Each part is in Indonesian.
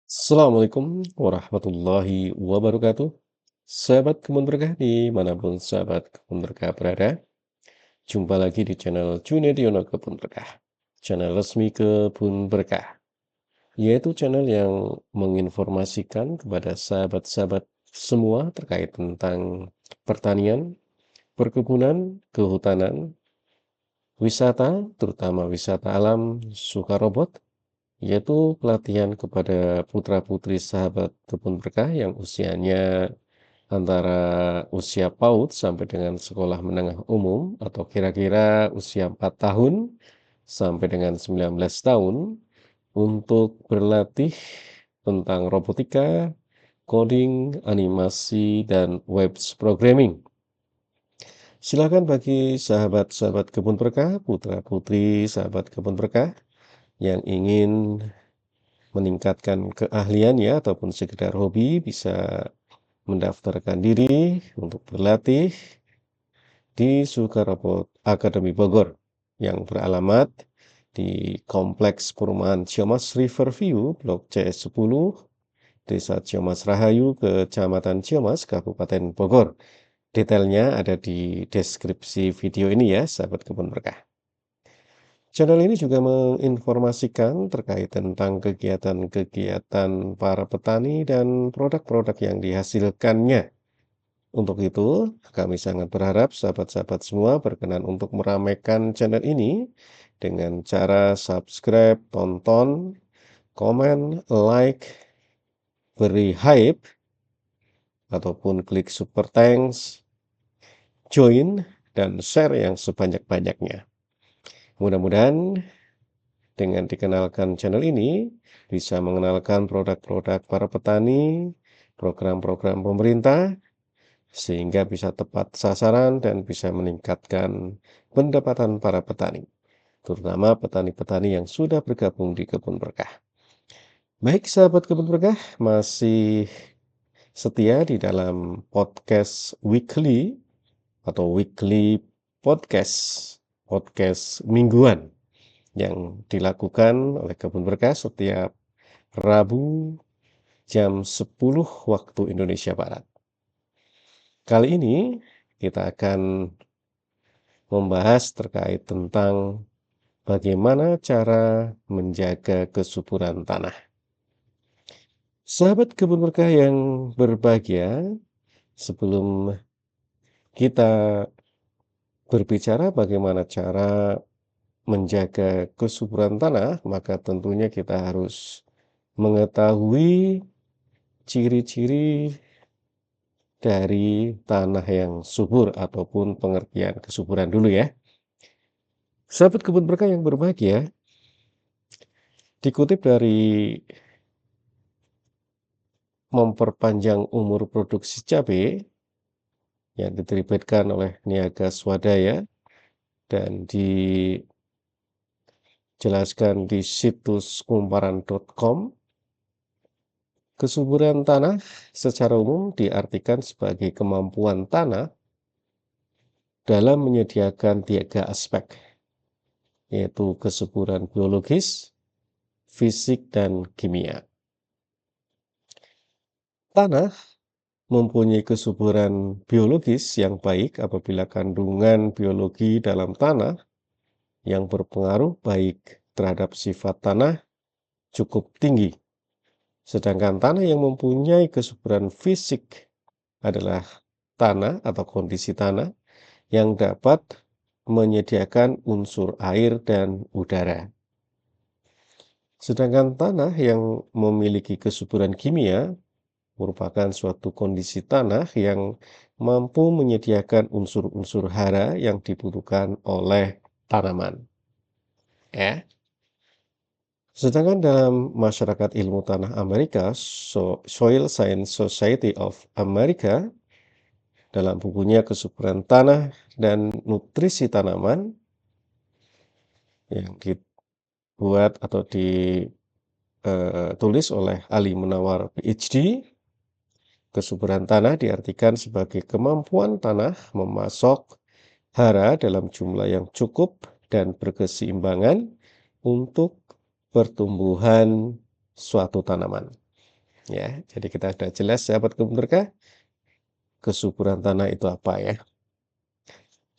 Assalamualaikum warahmatullahi wabarakatuh. Sahabat kebun berkah dimanapun sahabat kebun berkah berada. Jumpa lagi di channel Junediono Kebun Berkah. Channel resmi Kebun Berkah. Yaitu channel yang menginformasikan kepada sahabat-sahabat semua terkait tentang pertanian, perkebunan, kehutanan, wisata, terutama wisata alam Sukarobot, yaitu pelatihan kepada putra-putri sahabat kebun berkah yang usianya antara usia PAUD sampai dengan sekolah menengah umum atau kira-kira usia 4 tahun sampai dengan 19 tahun untuk berlatih tentang robotika, coding, animasi, dan web programming. Silakan bagi sahabat-sahabat kebun berkah, putra-putri sahabat kebun berkah yang ingin meningkatkan keahliannya ataupun sekedar hobi bisa mendaftarkan diri untuk berlatih di Sukarobot Academy Bogor yang beralamat di Kompleks Perumahan Ciamas Riverview, Blok C10, Desa Ciamas Rahayu, Kecamatan Ciamas, Kabupaten Bogor. Detailnya ada di deskripsi video ini ya, sahabat kebun berkah. Channel ini juga menginformasikan terkait tentang kegiatan-kegiatan para petani dan produk-produk yang dihasilkannya. Untuk itu, kami sangat berharap sahabat-sahabat semua berkenan untuk meramaikan channel ini dengan cara subscribe, tonton, komen, like, beri hype, ataupun klik super thanks, join, dan share yang sebanyak-banyaknya. Mudah-mudahan dengan dikenalkan channel ini, bisa mengenalkan produk-produk para petani, program-program pemerintah, sehingga bisa tepat sasaran dan bisa meningkatkan pendapatan para petani, terutama petani-petani yang sudah bergabung di Kebun Berkah. Baik, sahabat Kebun Berkah, masih setia di dalam podcast weekly atau weekly podcast, podcast mingguan yang dilakukan oleh Kebun Berkah setiap Rabu jam 10 waktu Indonesia Barat. Kali ini kita akan membahas terkait tentang bagaimana cara menjaga kesuburan tanah. Sahabat Kebun Berkah yang berbahagia, sebelum kita berbicara bagaimana cara menjaga kesuburan tanah, maka tentunya kita harus mengetahui ciri-ciri dari tanah yang subur ataupun pengertian kesuburan dulu ya. Sahabat kebun berkah yang berbahagia, dikutip dari memperpanjang umur produksi cabai yang diterbitkan oleh Niaga Swadaya dan dijelaskan di situs kumparan.com. Kesuburan tanah secara umum diartikan sebagai kemampuan tanah dalam menyediakan 3 aspek, yaitu kesuburan biologis, fisik, dan kimia. Tanah mempunyai kesuburan biologis yang baik apabila kandungan biologi dalam tanah yang berpengaruh baik terhadap sifat tanah cukup tinggi. Sedangkan tanah yang mempunyai kesuburan fisik adalah tanah atau kondisi tanah yang dapat menyediakan unsur air dan udara. Sedangkan tanah yang memiliki kesuburan kimia merupakan suatu kondisi tanah yang mampu menyediakan unsur-unsur hara yang dibutuhkan oleh tanaman. Ya. Sedangkan dalam Masyarakat Ilmu Tanah Amerika, Soil Science Society of America, dalam bukunya Kesuburan Tanah dan Nutrisi Tanaman yang dibuat atau ditulis oleh Ali Munawar PhD, kesuburan tanah diartikan sebagai kemampuan tanah memasok hara dalam jumlah yang cukup dan berkeseimbangan untuk pertumbuhan suatu tanaman. Ya, jadi kita sudah jelas sahabat kebun berkah, kesuburan tanah itu apa ya.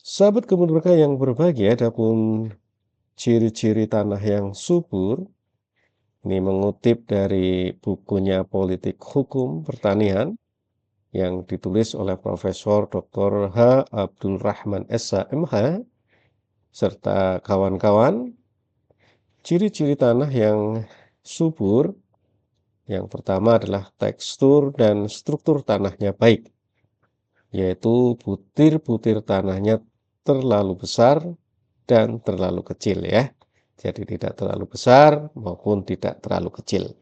Sahabat kebun berkah yang berbahagia, adapun ciri-ciri tanah yang subur, ini mengutip dari bukunya Politik Hukum Pertanian yang ditulis oleh Profesor Dr. H. Abdul Rahman SH, MH, serta kawan-kawan. Ciri-ciri tanah yang subur, yang pertama adalah tekstur dan struktur tanahnya baik, yaitu butir-butir tanahnya terlalu besar dan terlalu kecil ya. Jadi tidak terlalu besar maupun tidak terlalu kecil.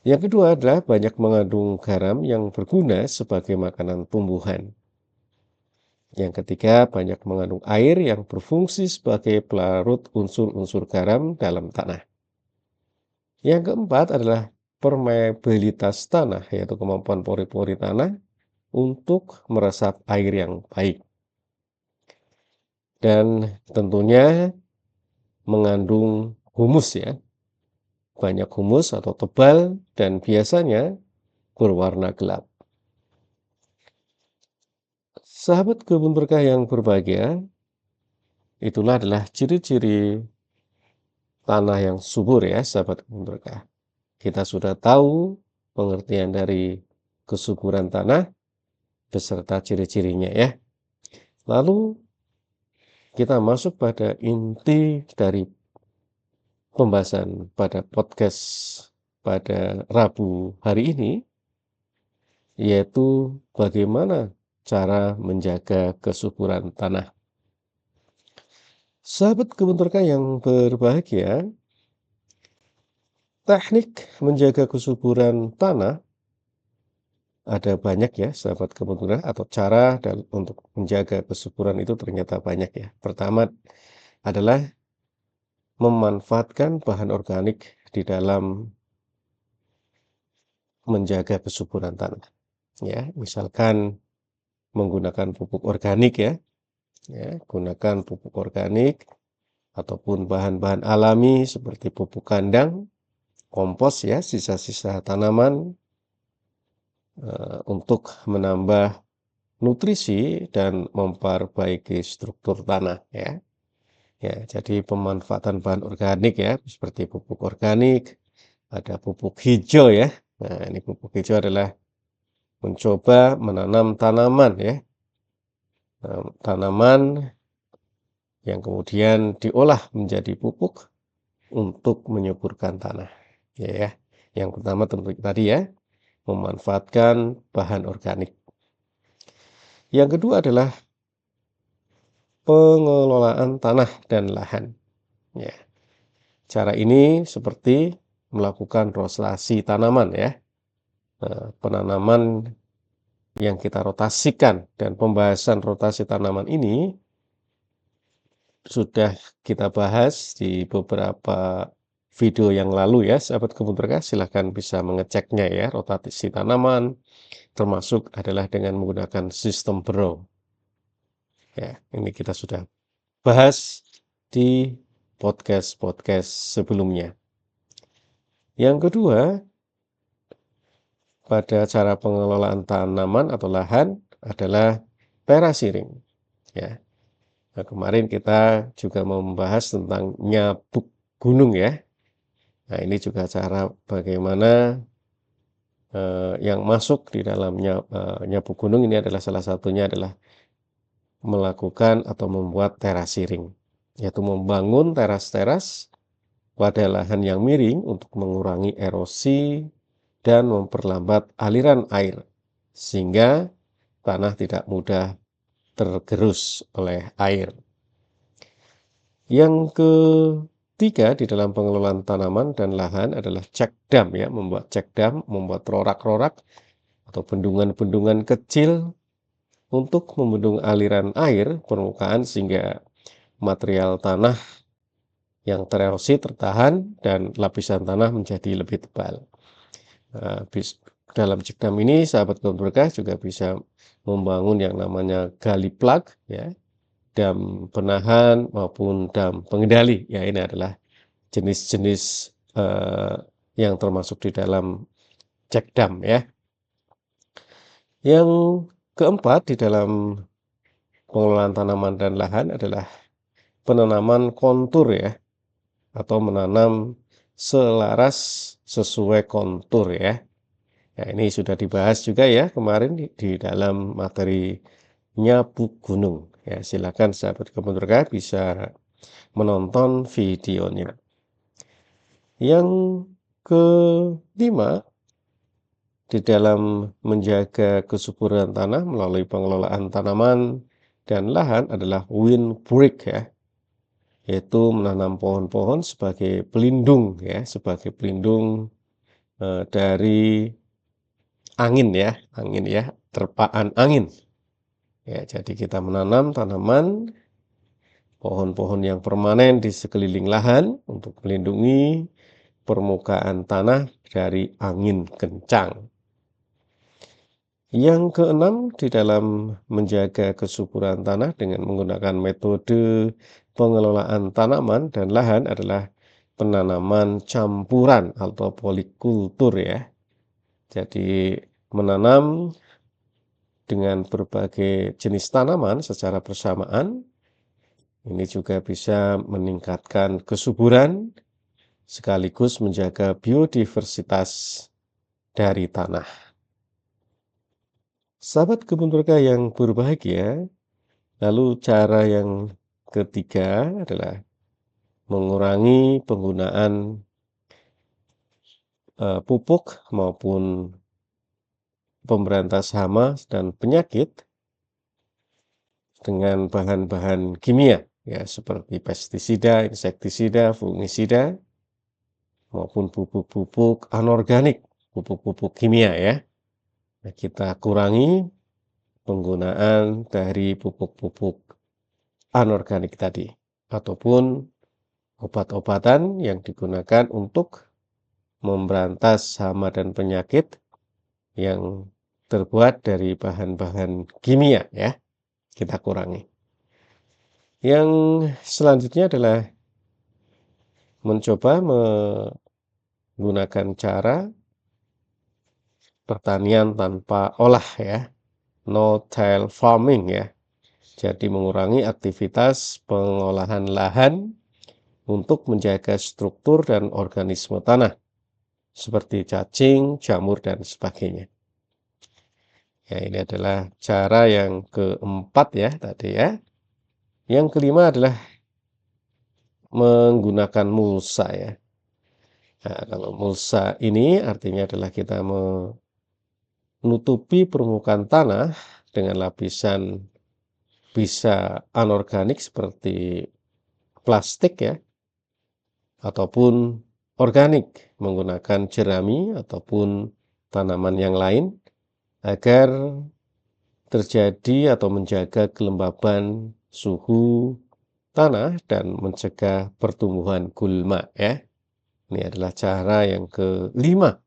Yang kedua adalah banyak mengandung garam yang berguna sebagai makanan tumbuhan. Yang ketiga, banyak mengandung air yang berfungsi sebagai pelarut unsur-unsur garam dalam tanah. Yang keempat adalah permeabilitas tanah, yaitu kemampuan pori-pori tanah untuk meresap air yang baik. Dan tentunya mengandung humus ya, banyak humus atau tebal dan biasanya berwarna gelap. Sahabat kebun berkah yang berbahagia, itulah adalah ciri-ciri tanah yang subur ya, sahabat kebun berkah. Kita sudah tahu pengertian dari kesuburan tanah beserta ciri-cirinya ya. Lalu kita masuk pada inti dari pembahasan pada podcast pada Rabu hari ini, yaitu bagaimana cara menjaga kesuburan tanah. Sahabat kebun berkah yang berbahagia, teknik menjaga kesuburan tanah ada banyak ya, sahabat kebun berkah, atau cara untuk menjaga kesuburan itu ternyata banyak ya. Pertama adalah memanfaatkan bahan organik di dalam menjaga kesuburan tanah. Ya, misalkan menggunakan pupuk organik ya, gunakan pupuk organik ataupun bahan-bahan alami seperti pupuk kandang, kompos ya, sisa-sisa tanaman untuk menambah nutrisi dan memperbaiki struktur tanah ya. Ya, jadi pemanfaatan bahan organik ya, seperti pupuk organik, ada pupuk hijau ya. Nah, ini pupuk hijau adalah mencoba menanam tanaman ya. Tanaman yang kemudian diolah menjadi pupuk untuk menyuburkan tanah. Ya, yang pertama tentu tadi ya, memanfaatkan bahan organik. Yang kedua adalah pengelolaan tanah dan lahan. Ya, cara ini seperti melakukan rotasi tanaman ya. Penanaman yang kita rotasikan dan pembahasan rotasi tanaman ini sudah kita bahas di beberapa video yang lalu ya, sahabat kebun berkah, silahkan bisa mengeceknya ya, rotasi tanaman, termasuk adalah dengan menggunakan sistem Brown. Ya, ini kita sudah bahas di podcast-podcast sebelumnya. Yang kedua, pada cara pengelolaan tanaman atau lahan adalah terasiring. Ya. Nah, kemarin kita juga membahas tentang nyabuk gunung ya. Nah, ini juga cara bagaimana yang masuk di dalamnya nyabuk gunung ini adalah salah satunya adalah melakukan atau membuat terasiring, yaitu membangun teras-teras pada lahan yang miring untuk mengurangi erosi dan memperlambat aliran air, sehingga tanah tidak mudah tergerus oleh air. Yang ketiga di dalam pengelolaan tanaman dan lahan adalah cek dam ya, membuat cek dam, membuat rorak-rorak atau bendungan-bendungan kecil untuk membendung aliran air permukaan sehingga material tanah yang tererosi tertahan dan lapisan tanah menjadi lebih tebal. Dalam cek dam ini sahabat kebun berkah juga bisa membangun yang namanya gali plug ya, dam penahan maupun dam pengendali. Ya, ini adalah jenis-jenis yang termasuk di dalam cek dam ya. Yang keempat di dalam pengelolaan tanaman dan lahan adalah penanaman kontur ya, atau menanam selaras sesuai kontur ya. Nah, ini sudah dibahas juga ya kemarin di dalam materi nyapu gunung. Ya, silakan sahabat kebun berkah bisa menonton videonya. Yang kelima, di dalam menjaga kesuburan tanah melalui pengelolaan tanaman dan lahan adalah windbreak ya, yaitu menanam pohon-pohon sebagai pelindung ya, sebagai pelindung dari angin ya, terpaan angin. Ya, jadi kita menanam tanaman, pohon-pohon yang permanen di sekeliling lahan untuk melindungi permukaan tanah dari angin kencang. Yang keenam, di dalam menjaga kesuburan tanah dengan menggunakan metode pengelolaan tanaman dan lahan adalah penanaman campuran atau polikultur ya. Jadi menanam dengan berbagai jenis tanaman secara bersamaan, ini juga bisa meningkatkan kesuburan sekaligus menjaga biodiversitas dari tanah. Sahabat kebun berkah yang berbahagia, lalu cara yang ketiga adalah mengurangi penggunaan pupuk maupun pemberantas hama dan penyakit dengan bahan-bahan kimia ya, seperti pestisida, insektisida, fungisida maupun pupuk-pupuk anorganik, pupuk-pupuk kimia ya. Nah, kita kurangi penggunaan dari pupuk-pupuk anorganik tadi ataupun obat-obatan yang digunakan untuk memberantas hama dan penyakit yang terbuat dari bahan-bahan kimia ya, kita kurangi. Yang selanjutnya adalah mencoba menggunakan cara pertanian tanpa olah ya, no-till farming ya. Jadi mengurangi aktivitas pengolahan lahan untuk menjaga struktur dan organisme tanah seperti cacing, jamur dan sebagainya. Ya, ini adalah cara yang keempat ya tadi ya. Yang kelima adalah menggunakan mulsa ya. Nah, kalau mulsa ini artinya adalah kita menutupi permukaan tanah dengan lapisan bisa anorganik seperti plastik ya, ataupun organik menggunakan jerami ataupun tanaman yang lain agar terjadi atau menjaga kelembaban suhu tanah dan mencegah pertumbuhan gulma ya. Ini adalah cara yang kelima.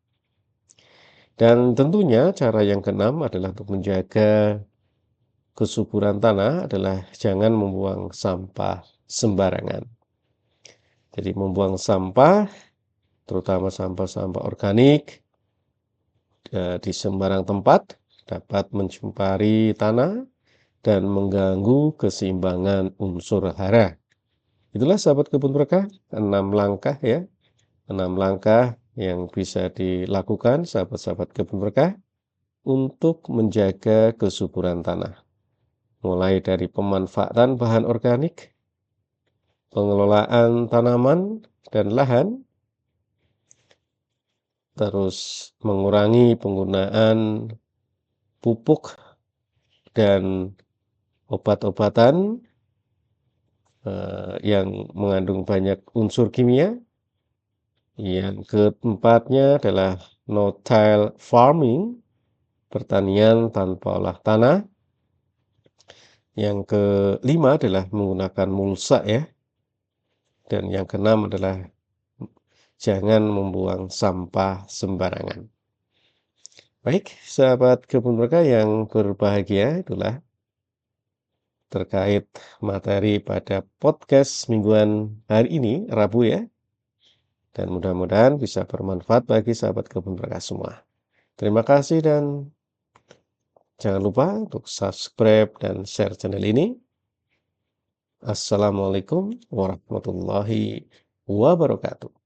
Dan tentunya cara yang keenam adalah untuk menjaga kesuburan tanah adalah jangan membuang sampah sembarangan. Jadi membuang sampah, terutama sampah-sampah organik, di sembarang tempat dapat mencemari tanah dan mengganggu keseimbangan unsur hara. Itulah sahabat kebun berkah, 6 langkah ya, 6 langkah yang bisa dilakukan sahabat-sahabat kebun berkah untuk menjaga kesuburan tanah. Mulai dari pemanfaatan bahan organik, pengelolaan tanaman dan lahan, terus mengurangi penggunaan pupuk dan obat-obatan yang mengandung banyak unsur kimia. Yang keempatnya adalah no-till farming, pertanian tanpa olah tanah. Yang kelima adalah menggunakan mulsa ya. Dan yang keenam adalah jangan membuang sampah sembarangan. Baik, sahabat kebun berkah yang berbahagia, itulah terkait materi pada podcast mingguan hari ini, Rabu ya. Dan mudah-mudahan bisa bermanfaat bagi sahabat kebun berkah semua. Terima kasih dan jangan lupa untuk subscribe dan share channel ini. Assalamualaikum warahmatullahi wabarakatuh.